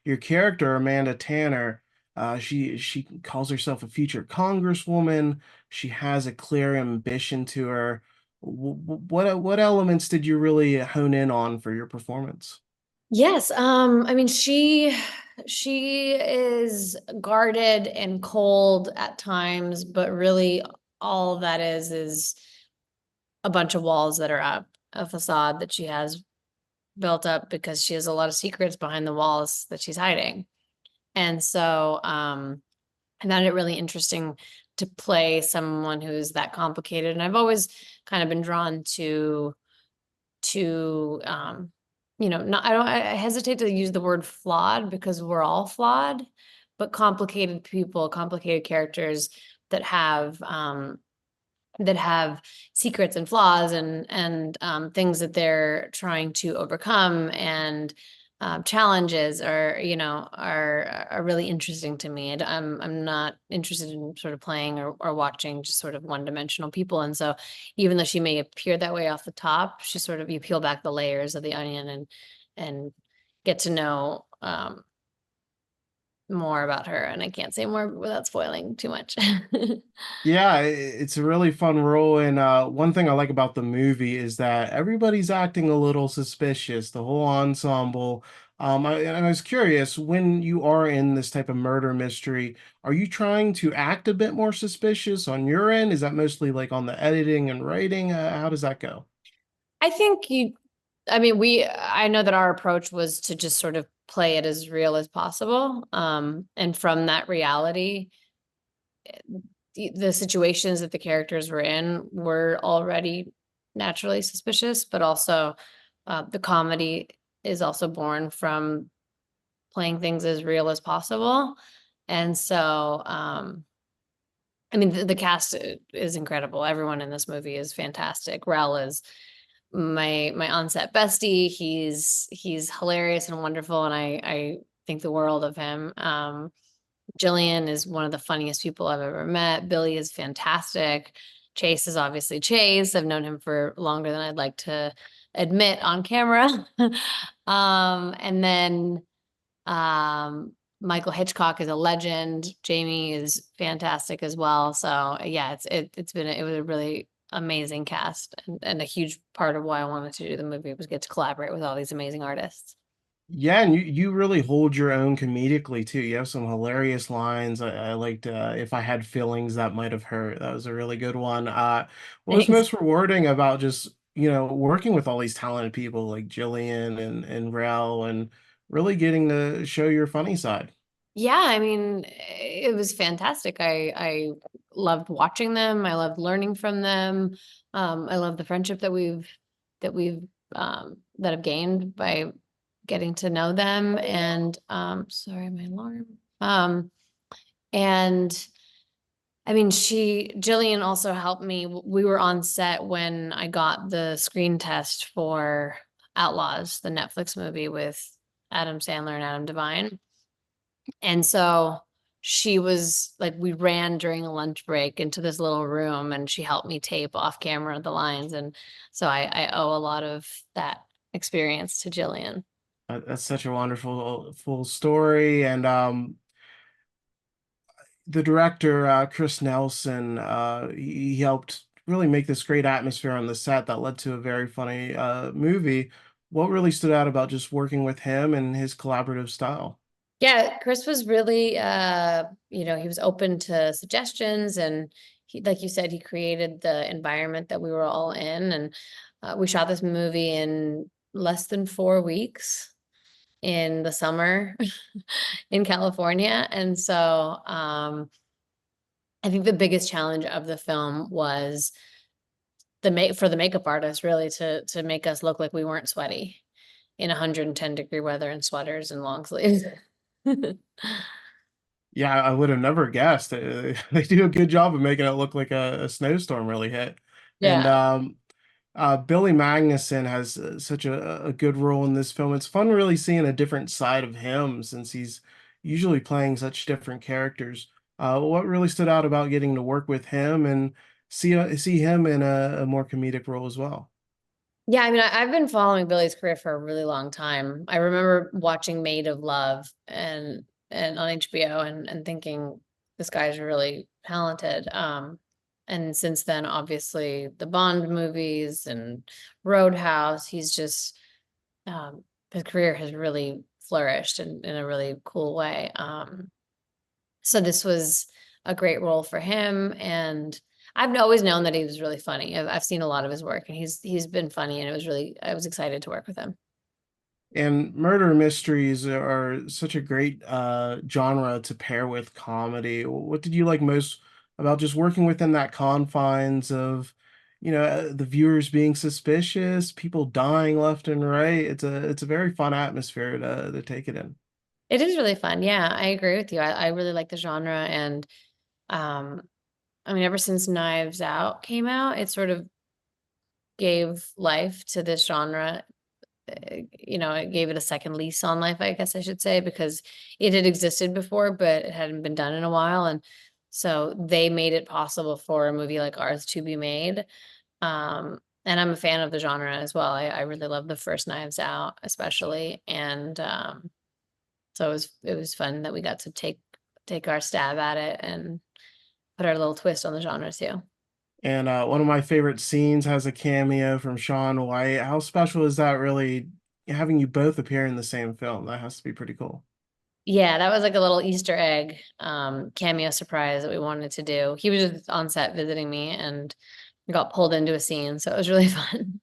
your character, Amanda Tanner, she calls herself a future congresswoman. She has a clear ambition to her. What elements did you really hone in on for your performance? Yes, I mean she is guarded and cold at times, but really all that is a bunch of walls that are up, a facade that she has built up because she has a lot of secrets behind the walls that she's hiding. And so I found it really interesting to play someone who's that complicated. And I've always kind of been drawn to not I hesitate to use the word flawed because we're all flawed, but complicated people, complicated characters that have secrets and flaws and things that they're trying to overcome and challenges are really interesting to me. I'm not interested in sort of playing or watching just sort of one-dimensional people. And so even though she may appear that way off the top, she sort of you peel back the layers of the onion and get to know more about her. And I can't say more without spoiling too much. Yeah, it's a really fun role, and one thing I like about the movie is that everybody's acting a little suspicious, the whole ensemble. And I was curious, when you are in this type of murder mystery, are you trying to act a bit more suspicious on your end? Is that mostly like on the editing and writing? How does that go? I think I mean, I know that our approach was to just sort of play it as real as possible. And from that reality, the situations that the characters were in were already naturally suspicious, but also the comedy is also born from playing things as real as possible. And so, I mean, the cast is incredible. Everyone in this movie is fantastic. Rel is my onset bestie. He's hilarious and wonderful, and I think the world of him. Jillian is one of the funniest people I've ever met. Billy is fantastic. Chace is obviously Chace. I've known him for longer than I'd like to admit on camera. And then Michael Hitchcock is a legend. Jamie is fantastic as well. So yeah, it was a really amazing cast and a huge part of why I wanted to do the movie was get to collaborate with all these amazing artists. Yeah, and you really hold your own comedically too. You have some hilarious lines. I liked if I had feelings that might have hurt. That was a really good one. What was Thanks. most rewarding about just, working with all these talented people like Jillian and Rel and really getting to show your funny side? Yeah, I mean, it was fantastic. I loved watching them. I loved learning from them. I love the friendship that I've gained by getting to know them. And sorry, my alarm. And I mean, Jillian also helped me. We were on set when I got the screen test for Outlaws, the Netflix movie with Adam Sandler and Adam Devine. And so she was like, we ran during a lunch break into this little room and she helped me tape off camera the lines. And so I owe a lot of that experience to Jillian. That's such a wonderful full story. And the director, Chris Nelson, he helped really make this great atmosphere on the set that led to a very funny movie. What really stood out about just working with him and his collaborative style? Yeah, Chris was really he was open to suggestions and like you said, he created the environment that we were all in. And we shot this movie in less than 4 weeks in the summer in California. And so I think the biggest challenge of the film was for the makeup artist really to make us look like we weren't sweaty in 110-degree weather in sweaters and long sleeves. Yeah, I would have never guessed. They do a good job of making it look like a snowstorm really hit. And Yeah. Billy Magnussen has such a good role in this film. It's fun really seeing a different side of him since he's usually playing such different characters. What really stood out about getting to work with him and see him in a more comedic role as well? Yeah, I mean, I've been following Billy's career for a really long time. I remember watching Maid of Love and on HBO and thinking this guy's really talented. And since then, obviously, the Bond movies and Roadhouse, he's just his career has really flourished in a really cool way. So this was a great role for him, and I've always known that he was really funny. I've seen a lot of his work, and he's been funny, and it was really I was excited to work with him. And murder mysteries are such a great genre to pair with comedy. What did you like most about just working within that confines of, the viewers being suspicious, people dying left and right? It's a very fun atmosphere to take it in. It is really fun. Yeah, I agree with you. I really like the genre, and um, I mean, ever since Knives Out came out, it sort of gave life to this genre. It gave it a second lease on life, I guess I should say, because it had existed before, but it hadn't been done in a while. And so they made it possible for a movie like ours to be made. And I'm a fan of the genre as well. I really love the first Knives Out, especially. And so it was fun that we got to take our stab at it and put our little twist on the genre too. And one of my favorite scenes has a cameo from Shaun White. How special is that really having you both appear in the same film? That has to be pretty cool. Yeah, that was like a little Easter egg cameo surprise that we wanted to do. He was just on set visiting me and got pulled into a scene, so it was really fun.